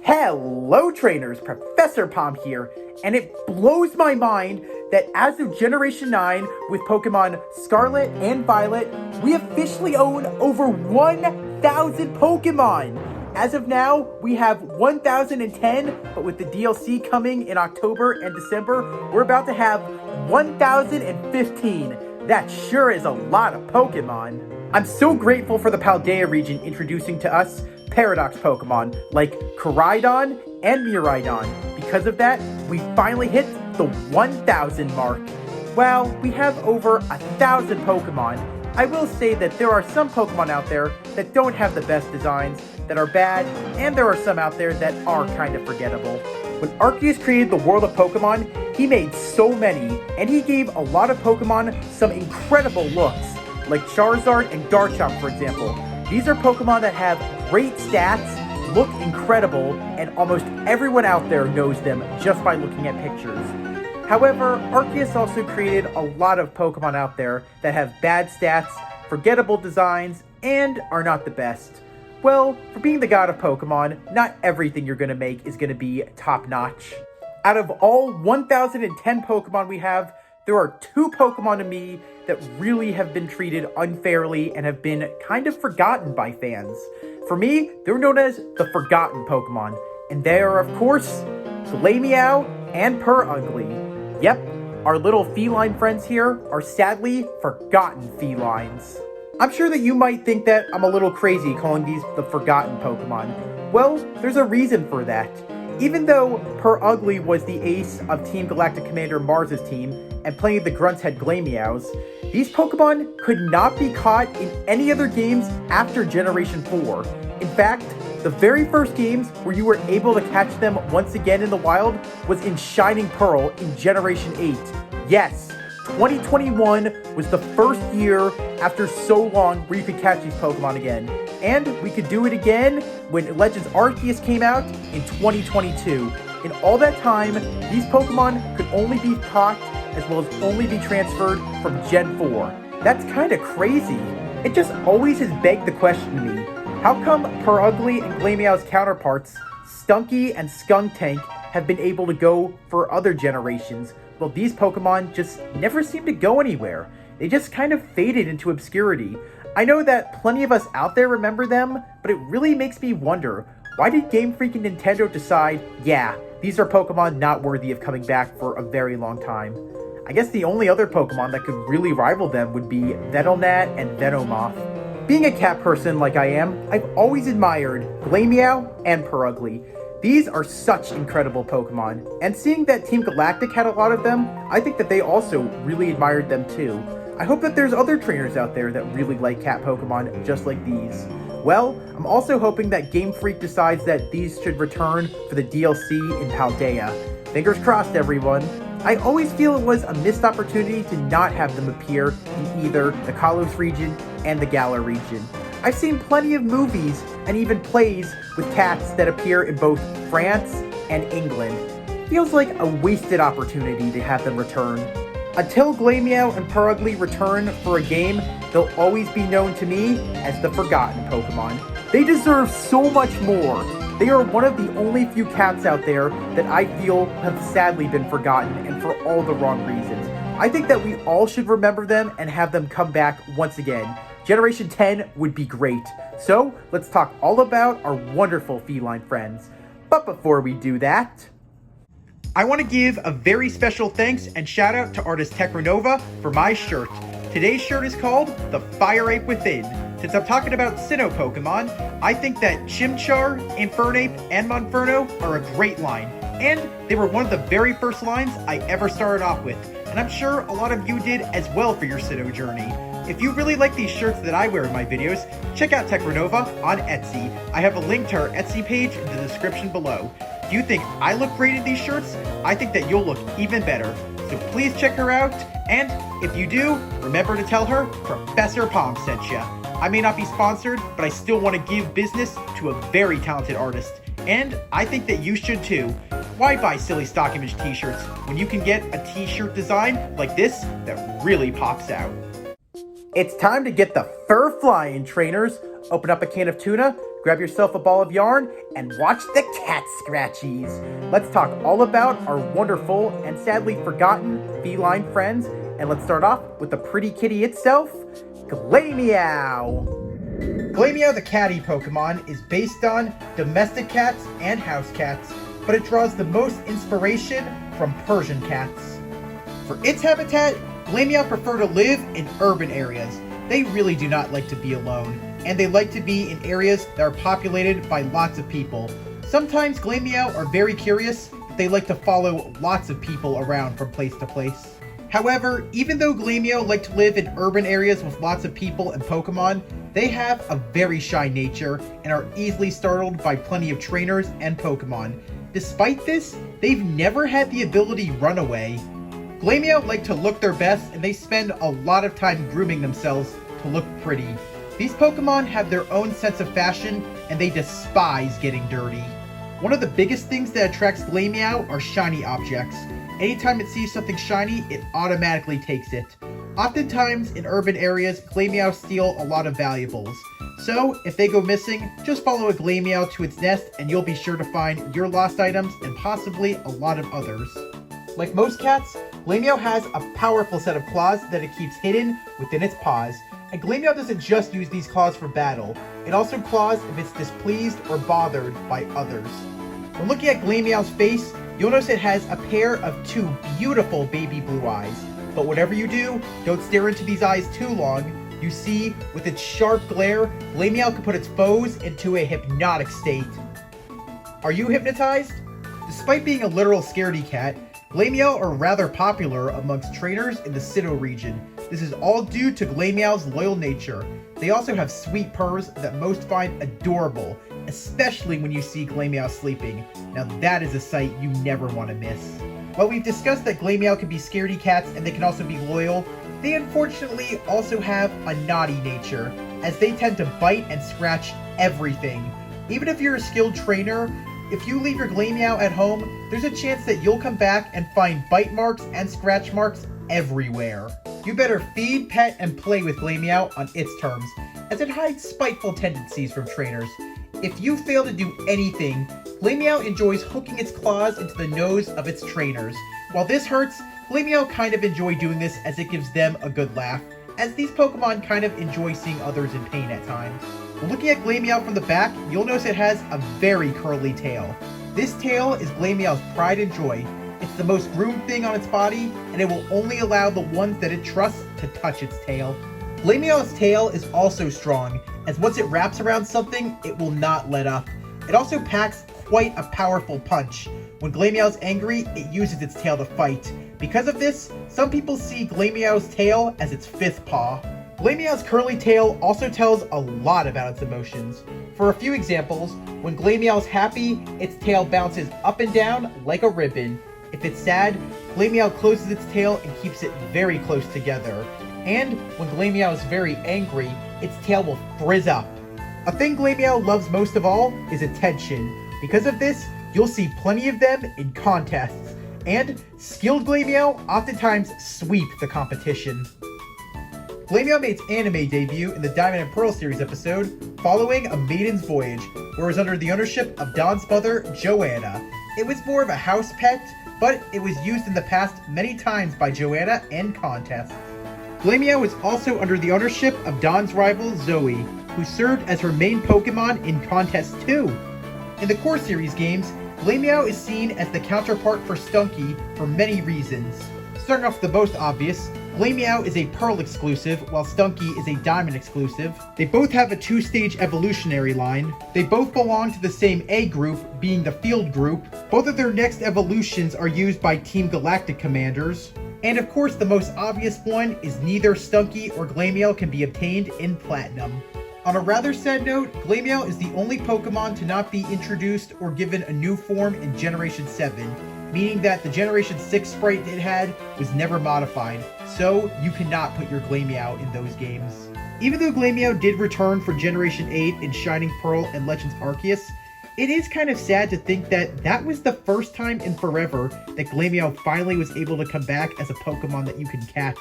Hello trainers, Professor Palm here, and it blows my mind that as of Generation 9 with Pokemon Scarlet and Violet, we officially own over 1,000 Pokemon! As of now, we have 1,010, but with the DLC coming in October and December, we're about to have 1,015. That sure is a lot of Pokemon. I'm so grateful for the Paldea region introducing to us Paradox Pokemon like Koraidon and Miraidon. Because of that, we finally hit the 1,000 mark. While we have over 1,000 Pokemon, I will say that there are some Pokemon out there that don't have the best designs, that are bad, and there are some out there that are kind of forgettable. When Arceus created the world of Pokemon, he made so many, and he gave a lot of Pokemon some incredible looks, like Charizard and Garchomp for example. These are Pokemon that have great stats, look incredible, and almost everyone out there knows them just by looking at pictures. However, Arceus also created a lot of Pokemon out there that have bad stats, forgettable designs, and are not the best. Well, for being the god of Pokemon, not everything you're going to make is going to be top-notch. Out of all 1,010 Pokemon we have, there are 2 Pokemon to me that really have been treated unfairly and have been kind of forgotten by fans. For me, they're known as the Forgotten Pokemon, and they are, of course, Glameow and Purugly. Yep, our little feline friends here are sadly forgotten felines. I'm sure that you might think that I'm a little crazy calling these the Forgotten Pokemon. Well, there's a reason for that. Even though Purugly was the ace of Team Galactic Commander Mars' team, and plenty of the grunts had Glameows, these Pokemon could not be caught in any other games after Generation 4. In fact, the very first games where you were able to catch them once again in the wild was in Shining Pearl in Generation 8. Yes, 2021 was the first year after so long where you could catch these Pokemon again. And we could do it again when Legends Arceus came out in 2022. In all that time, these Pokemon could only be caught as well as only be transferred from Gen 4. That's kind of crazy. It just always has begged the question to me. How come Purugly and Glameow's counterparts, Stunky and Skuntank, have been able to go for other generations, while these Pokemon just never seem to go anywhere? They just kind of faded into obscurity. I know that plenty of us out there remember them, but it really makes me wonder, why did Game Freak and Nintendo decide, yeah, these are Pokemon not worthy of coming back for a very long time? I guess the only other Pokemon that could really rival them would be Venonat and Venomoth. Being a cat person like I am, I've always admired Glameow and Purugly. These are such incredible Pokemon, and seeing that Team Galactic had a lot of them, I think that they also really admired them too. I hope that there's other trainers out there that really like cat Pokemon just like these. Well, I'm also hoping that Game Freak decides that these should return for the DLC in Paldea. Fingers crossed, everyone. I always feel it was a missed opportunity to not have them appear in either the Kalos region and the Galar region. I've seen plenty of movies and even plays with cats that appear in both France and England. Feels like a wasted opportunity to have them return. Until Glameow and Purugly return for a game, they'll always be known to me as the Forgotten Pokemon. They deserve so much more. They are one of the only few cats out there that I feel have sadly been forgotten, and for all the wrong reasons. I think that we all should remember them and have them come back once again. Generation 10 would be great. So, let's talk all about our wonderful feline friends. But before we do that, I want to give a very special thanks and shout out to artist Techronova for my shirt. Today's shirt is called The Fire Ape Within. Since I'm talking about Sinnoh Pokemon, I think that Chimchar, Infernape, and Monferno are a great line. And they were one of the very first lines I ever started off with. And I'm sure a lot of you did as well for your Sinnoh journey. If you really like these shirts that I wear in my videos, check out Techronova on Etsy. I have a link to her Etsy page in the description below. Do you think I look great in these shirts? I think that you'll look even better. So please check her out, and if you do, remember to tell her Professor Palm sent ya. I may not be sponsored, but I still want to give business to a very talented artist, and I think that you should too. Why buy silly stock image t-shirts when you can get a t-shirt design like this that really pops out? It's time to get the fur flying, trainers. Open up a can of tuna, grab yourself a ball of yarn, and watch the cat scratchies. Let's talk all about our wonderful and sadly forgotten feline friends, and let's start off with the pretty kitty itself, Glameow. Glameow the catty Pokemon is based on domestic cats and house cats, but it draws the most inspiration from Persian cats. For its habitat, Glameow prefer to live in urban areas. They really do not like to be alone, and they like to be in areas that are populated by lots of people. Sometimes Glameow are very curious, but they like to follow lots of people around from place to place. However, even though Glameow like to live in urban areas with lots of people and Pokemon, they have a very shy nature and are easily startled by plenty of trainers and Pokemon. Despite this, they've never had the ability run away. Glameow like to look their best, and they spend a lot of time grooming themselves to look pretty. These Pokemon have their own sense of fashion, and they despise getting dirty. One of the biggest things that attracts Glameow are shiny objects. Anytime it sees something shiny, it automatically takes it. Oftentimes, in urban areas, Glameow steal a lot of valuables. So, if they go missing, just follow a Glameow to its nest, and you'll be sure to find your lost items and possibly a lot of others. Like most cats, Glameow has a powerful set of claws that it keeps hidden within its paws. And Glameow doesn't just use these claws for battle, it also claws if it's displeased or bothered by others. When looking at Glameow's face, you'll notice it has a pair of two beautiful baby blue eyes. But whatever you do, don't stare into these eyes too long. You see, with its sharp glare, Glameow can put its foes into a hypnotic state. Are you hypnotized? Despite being a literal scaredy cat, Glameow are rather popular amongst trainers in the Sinnoh region. This is all due to Glameow's loyal nature. They also have sweet purrs that most find adorable, especially when you see Glameow sleeping. Now that is a sight you never want to miss. While we've discussed that Glameow can be scaredy cats and they can also be loyal, they unfortunately also have a naughty nature, as they tend to bite and scratch everything. Even if you're a skilled trainer, if you leave your Glameow at home, there's a chance that you'll come back and find bite marks and scratch marks everywhere. You better feed, pet, and play with Glameow on its terms, as it hides spiteful tendencies from trainers. If you fail to do anything, Glameow enjoys hooking its claws into the nose of its trainers. While this hurts, Glameow kind of enjoy doing this as it gives them a good laugh, as these Pokemon kind of enjoy seeing others in pain at times. Looking at Glameow from the back, you'll notice it has a very curly tail. This tail is Glameow's pride and joy. It's the most groomed thing on its body, and it will only allow the ones that it trusts to touch its tail. Glameow's tail is also strong, as once it wraps around something, it will not let up. It also packs quite a powerful punch. When Glameow's angry, it uses its tail to fight. Because of this, some people see Glameow's tail as its fifth paw. Glameow's curly tail also tells a lot about its emotions. For a few examples, when Glameow's happy, its tail bounces up and down like a ribbon. If it's sad, Glameow closes its tail and keeps it very close together. And when Glameow is very angry, its tail will frizz up. A thing Glameow loves most of all is attention. Because of this, you'll see plenty of them in contests. And skilled Glameow oftentimes sweep the competition. Glameow made its anime debut in the Diamond and Pearl series episode, following a maiden's voyage, where it was under the ownership of Dawn's mother, Joanna. It was more of a house pet, but it was used in the past many times by Joanna in contests. Glameow was also under the ownership of Dawn's rival, Zoe, who served as her main Pokemon in contests too. In the core series games, Glameow is seen as the counterpart for Stunky for many reasons. Starting off with the most obvious, Glameow is a Pearl exclusive, while Stunky is a Diamond exclusive. They both have a two-stage evolutionary line. They both belong to the same A group, being the Field group. Both of their next evolutions are used by Team Galactic commanders. And of course, the most obvious one is neither Stunky or Glameow can be obtained in Platinum. On a rather sad note, Glameow is the only Pokemon to not be introduced or given a new form in Generation 7. Meaning that the Generation 6 sprite it had was never modified, so you cannot put your Glameow in those games. Even though Glameow did return for Generation 8 in Shining Pearl and Legends Arceus, it is kind of sad to think that that was the first time in forever that Glameow finally was able to come back as a Pokemon that you can catch.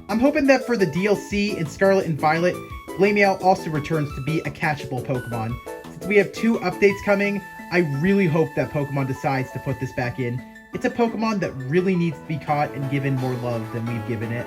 I'm hoping that for the DLC in Scarlet and Violet, Glameow also returns to be a catchable Pokemon. we have 2 updates coming. I really hope that Pokemon decides to put this back in. It's a Pokemon that really needs to be caught and given more love than we've given it.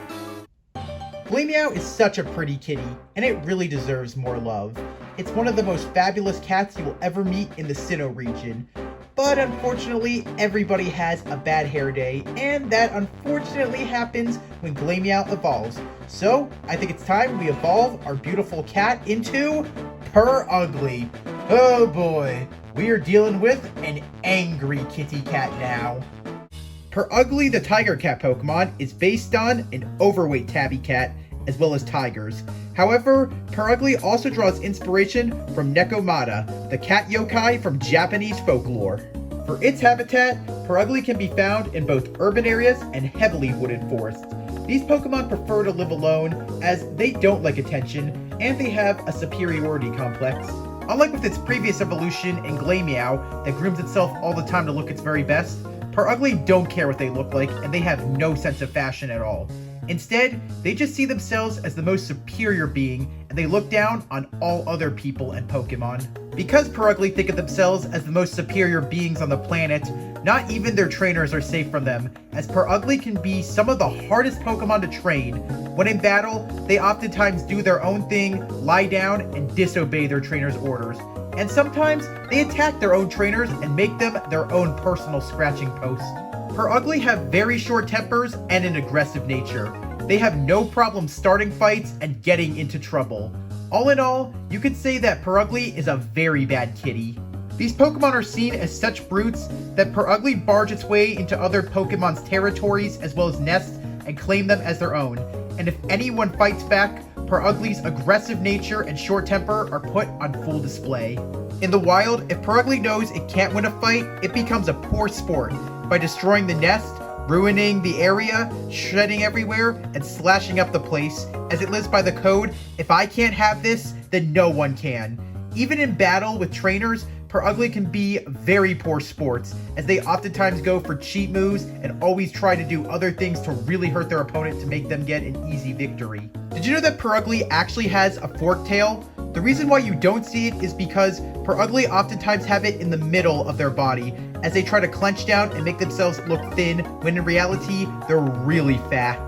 Glameow is such a pretty kitty, and it really deserves more love. It's one of the most fabulous cats you will ever meet in the Sinnoh region. But unfortunately, everybody has a bad hair day, and that unfortunately happens when Glameow evolves. So, I think it's time we evolve our beautiful cat into Purugly. Oh boy, we are dealing with an angry kitty cat now. Purugly, the tiger cat Pokemon, is based on an overweight tabby cat, as well as tigers. However, Purugly also draws inspiration from Nekomata, the cat yokai from Japanese folklore. For its habitat, Purugly can be found in both urban areas and heavily wooded forests. These Pokemon prefer to live alone, as they don't like attention, and they have a superiority complex. Unlike with its previous evolution in Glameow, that grooms itself all the time to look its very best, Purugly don't care what they look like, and they have no sense of fashion at all. Instead, they just see themselves as the most superior being, and they look down on all other people and Pokemon. Because Purugly think of themselves as the most superior beings on the planet, not even their trainers are safe from them, as Purugly can be some of the hardest Pokemon to train. When in battle, they oftentimes do their own thing, lie down, and disobey their trainers' orders. And sometimes, they attack their own trainers and make them their own personal scratching post. Purugly have very short tempers and an aggressive nature. They have no problem starting fights and getting into trouble. All in all, you could say that Purugly is a very bad kitty. These Pokemon are seen as such brutes that Purugly barge its way into other Pokemon's territories as well as nests and claim them as their own. And if anyone fights back, Purugly's aggressive nature and short temper are put on full display. In the wild, if Purugly knows it can't win a fight, it becomes a poor sport by destroying the nest, ruining the area, shredding everywhere, and slashing up the place, as it lives by the code, if I can't have this, then no one can. Even in battle with trainers, Purugly can be very poor sports, as they oftentimes go for cheat moves and always try to do other things to really hurt their opponent to make them get an easy victory. Did you know that Purugly actually has a forked tail? The reason why you don't see it is because Purugly oftentimes have it in the middle of their body, as they try to clench down and make themselves look thin, when in reality, they're really fat.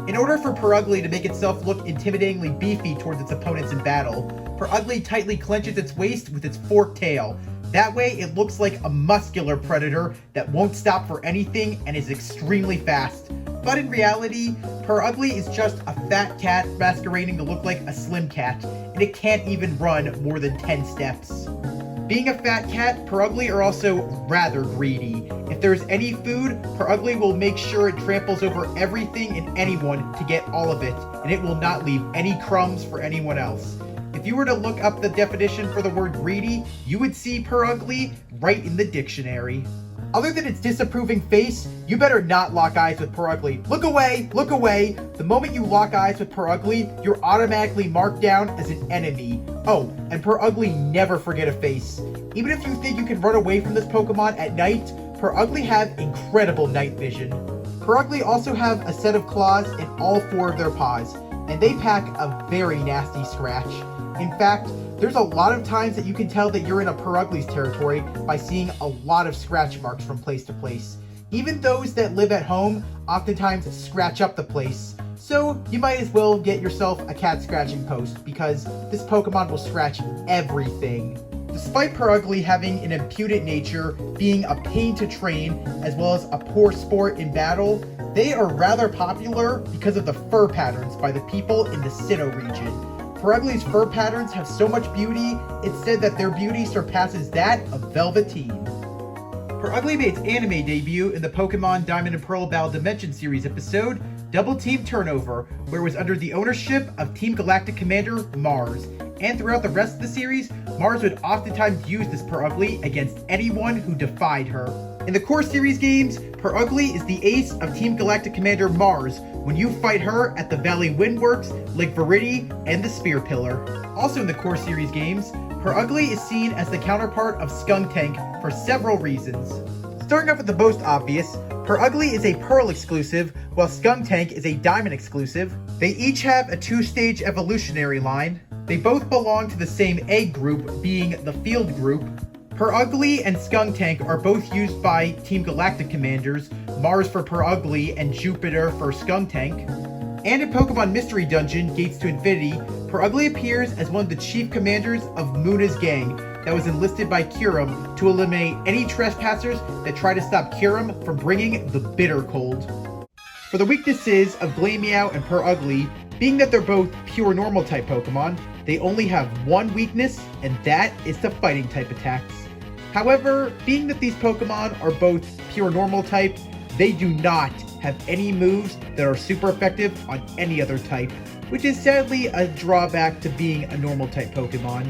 In order for Purugly to make itself look intimidatingly beefy towards its opponents in battle, Purugly tightly clenches its waist with its forked tail. That way, it looks like a muscular predator that won't stop for anything and is extremely fast. But in reality, Purugly is just a fat cat masquerading to look like a slim cat, and it can't even run more than 10 steps. Being a fat cat, Purugly are also rather greedy. If there's any food, Purugly will make sure it tramples over everything and anyone to get all of it, and it will not leave any crumbs for anyone else. If you were to look up the definition for the word greedy, you would see Purugly right in the dictionary. Other than its disapproving face, you better not lock eyes with Purugly. Look away! Look away! The moment you lock eyes with Purugly, you're automatically marked down as an enemy. Oh, and Purugly never forget a face. Even if you think you can run away from this Pokemon at night, Purugly have incredible night vision. Purugly also have a set of claws in all 4 of their paws, and they pack a very nasty scratch. In fact, there's a lot of times that you can tell that you're in a Purugly's territory by seeing a lot of scratch marks from place to place. Even those that live at home oftentimes scratch up the place. So you might as well get yourself a cat scratching post, because this Pokemon will scratch everything. Despite Purugly having an impudent nature, being a pain to train, as well as a poor sport in battle, they are rather popular because of the fur patterns by the people in the Sinnoh region. Purugly's fur patterns have so much beauty, it's said that their beauty surpasses that of Velveteen. Purugly made its anime debut in the Pokemon Diamond and Pearl Battle Dimension series episode, Double Team Turnover, where it was under the ownership of Team Galactic Commander Mars. And throughout the rest of the series, Mars would oftentimes use this Purugly against anyone who defied her. In the core series games, Purugly is the ace of Team Galactic Commander Mars when you fight her at the Valley Windworks, Lake Viridi, and the Spear Pillar. Also in the core series games, Purugly is seen as the counterpart of Skuntank for several reasons. Starting off with the most obvious, Purugly is a Pearl exclusive, while Skuntank is a Diamond exclusive. They each have a 2-stage evolutionary line. They both belong to the same egg group, being the field group. Purugly and Skuntank are both used by Team Galactic commanders, Mars for Purugly and Jupiter for Skuntank. And in Pokemon Mystery Dungeon, Gates to Infinity, Purugly appears as one of the chief commanders of Muna's gang that was enlisted by Kyurem to eliminate any trespassers that try to stop Kyurem from bringing the bitter cold. For the weaknesses of Glameow and Purugly, being that they're both pure normal type Pokemon, they only have one weakness, and that is to fighting type attacks. However, being that these Pokemon are both pure normal type, they do not have any moves that are super effective on any other type, which is sadly a drawback to being a normal type Pokemon.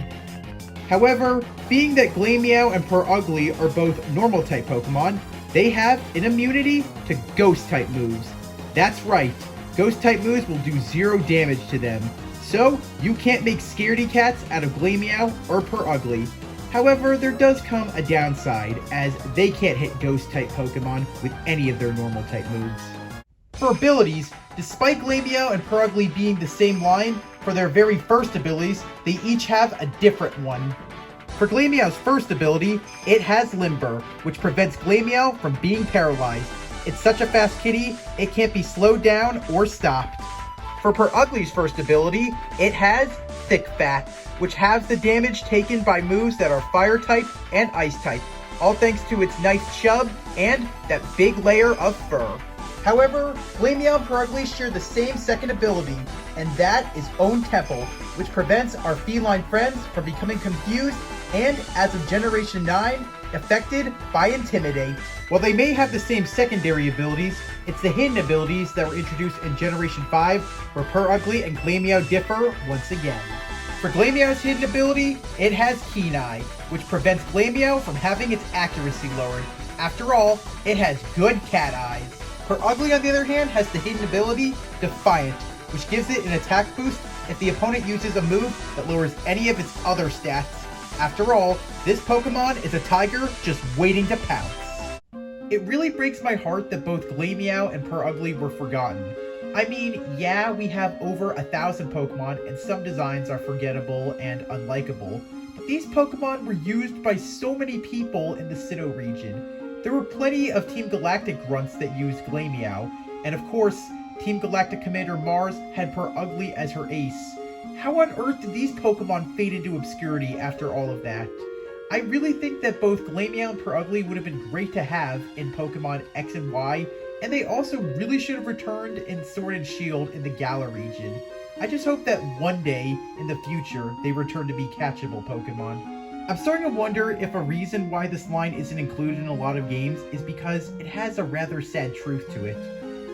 However, being that Glameow and Purugly are both normal type Pokemon, they have an immunity to ghost type moves. That's right, ghost type moves will do 0 damage to them, so you can't make scaredy cats out of Glameow or Purugly. However, there does come a downside, as they can't hit ghost type Pokemon with any of their normal type moves. For abilities, despite Glameow and Purugly being the same line, for their very first abilities, they each have a different one. For Glameow's first ability, it has Limber, which prevents Glameow from being paralyzed. It's such a fast kitty, it can't be slowed down or stopped. For Purugly's first ability, it has Thick Fat, which halves the damage taken by moves that are Fire type and Ice type, all thanks to its nice chub and that big layer of fur. However, Glameow and Purugly share the same second ability, and that is Own Temple, which prevents our feline friends from becoming confused and, as of Generation 9, affected by Intimidate. While they may have the same secondary abilities, it's the hidden abilities that were introduced in Generation 5 where Purugly and Glameow differ once again. For Glameow's hidden ability, it has Keen Eye, which prevents Glameow from having its accuracy lowered. After all, it has good cat eyes. Purugly, on the other hand, has the hidden ability Defiant, which gives it an attack boost if the opponent uses a move that lowers any of its other stats. After all, this Pokemon is a tiger just waiting to pounce. It really breaks my heart that both Glameow and Purugly were forgotten. I mean, yeah, we have over 1,000 Pokemon and some designs are forgettable and unlikable, but these Pokemon were used by so many people in the Sinnoh region. There were plenty of Team Galactic grunts that used Glameow, and of course, Team Galactic Commander Mars had Purugly as her ace. How on earth did these Pokemon fade into obscurity after all of that? I really think that both Glameow and Purugly would have been great to have in Pokemon X and Y, and they also really should have returned in Sword and Shield in the Galar region. I just hope that one day in the future they return to be catchable Pokemon. I'm starting to wonder if a reason why this line isn't included in a lot of games is because it has a rather sad truth to it.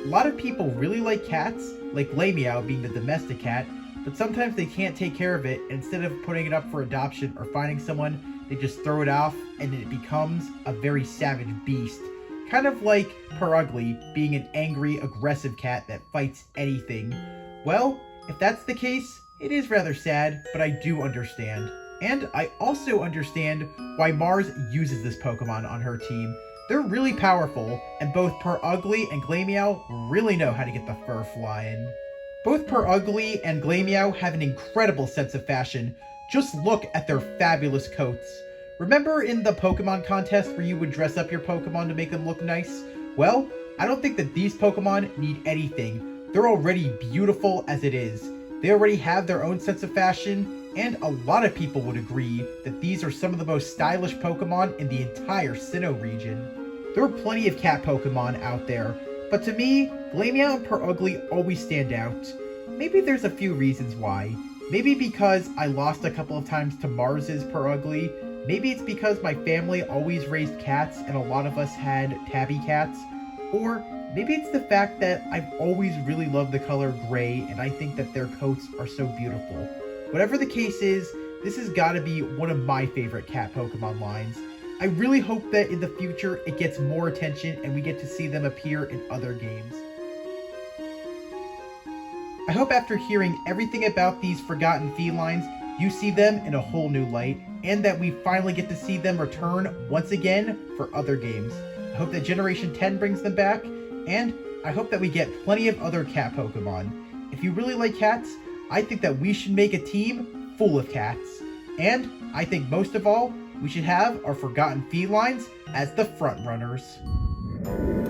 A lot of people really like cats, like Glameow being the domestic cat, but sometimes they can't take care of it, and instead of putting it up for adoption or finding someone, they just throw it off and it becomes a very savage beast. Kind of like Purugly being an angry, aggressive cat that fights anything. Well, if that's the case, it is rather sad, but I do understand. And I also understand why Mars uses this Pokemon on her team. They're really powerful, and both Purugly and Glameow really know how to get the fur flying. Both Purugly and Glameow have an incredible sense of fashion. Just look at their fabulous coats. Remember in the Pokemon contest where you would dress up your Pokemon to make them look nice? Well, I don't think that these Pokemon need anything. They're already beautiful as it is. They already have their own sense of fashion, and a lot of people would agree that these are some of the most stylish Pokemon in the entire Sinnoh region. There are plenty of cat Pokemon out there, but to me, Glameow and Purugly always stand out. Maybe there's a few reasons why. Maybe because I lost a couple of times to Mars's Purugly. Maybe it's because my family always raised cats and a lot of us had tabby cats. Or maybe it's the fact that I've always really loved the color gray and I think that their coats are so beautiful. Whatever the case is, this has got to be one of my favorite cat Pokemon lines. I really hope that in the future it gets more attention and we get to see them appear in other games. I hope after hearing everything about these forgotten felines, you see them in a whole new light, and that we finally get to see them return once again for other games. I hope that Generation 10 brings them back, and I hope that we get plenty of other cat Pokemon. If you really like cats, I think that we should make a team full of cats. And I think most of all, we should have our forgotten felines as the front runners.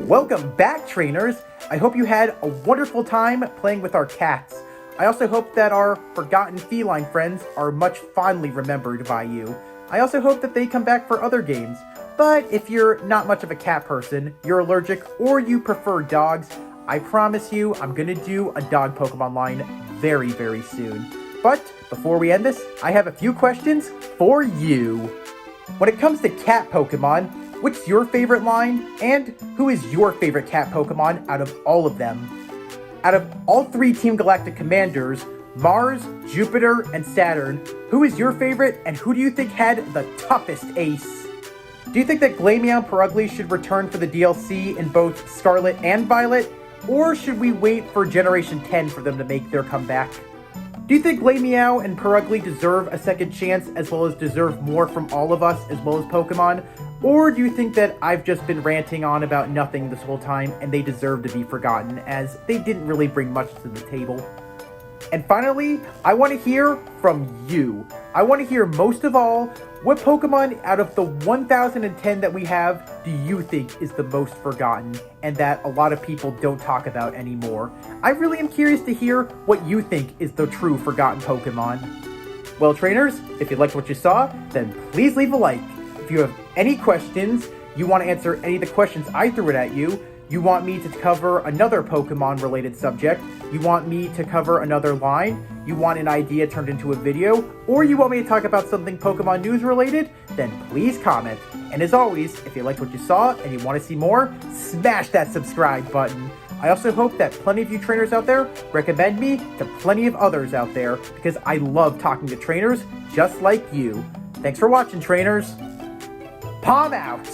Welcome back, trainers! I hope you had a wonderful time playing with our cats. I also hope that our forgotten feline friends are much fondly remembered by you. I also hope that they come back for other games. But if you're not much of a cat person, you're allergic, or you prefer dogs, I promise you I'm gonna do a dog Pokemon line very, very soon. But before we end this, I have a few questions for you. When it comes to cat Pokemon, what's your favorite line, and who is your favorite cat Pokemon out of all of them? Out of all 3 Team Galactic commanders, Mars, Jupiter, and Saturn, who is your favorite, and who do you think had the toughest ace? Do you think that Glameow Purugly should return for the DLC in both Scarlet and Violet, or should we wait for Generation 10 for them to make their comeback? Do you think Glameow and Purugly deserve a second chance as well as deserve more from all of us as well as Pokemon? Or do you think that I've just been ranting on about nothing this whole time and they deserve to be forgotten as they didn't really bring much to the table? And finally, I want to hear from you. I want to hear most of all, what Pokemon out of the 1010 that we have do you think is the most forgotten and that a lot of people don't talk about anymore? I really am curious to hear what you think is the true forgotten Pokemon. Well, trainers, if you liked what you saw, then please leave a like. If you have any questions, you want to answer any of the questions I threw at you, you want me to cover another Pokemon related subject, you want me to cover another line, you want an idea turned into a video, or you want me to talk about something Pokemon news related, then please comment. And as always, if you liked what you saw and you want to see more, smash that subscribe button. I also hope that plenty of you trainers out there recommend me to plenty of others out there because I love talking to trainers just like you. Thanks for watching, trainers. Palm out!